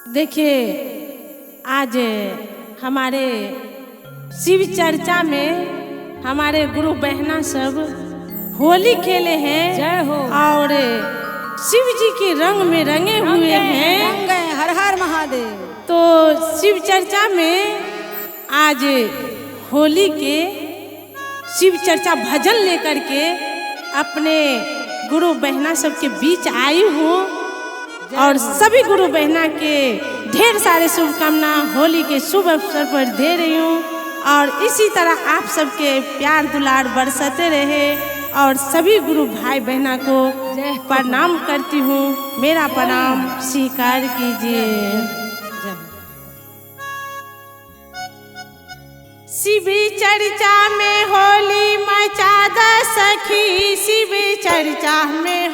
देखिए, आज हमारे शिव चर्चा में हमारे गुरु बहना सब होली खेले हैं। जय हो। और शिव जी के रंग में रंगे हुए हैं। हर हर महादेव। तो शिव चर्चा में आज होली के शिव चर्चा भजन लेकर के अपने गुरु बहना सब के बीच आई हूँ और सभी गुरु बहना के ढेर सारे शुभकामना होली के शुभ अवसर पर दे रही हूँ। और इसी तरह आप सबके प्यार दुलार बरसते रहे और सभी गुरु भाई बहना को प्रणाम करती हूँ। मेरा प्रणाम स्वीकार कीजिए। शिव चर्चा में होली मचा द सखी, शिव चर्चा में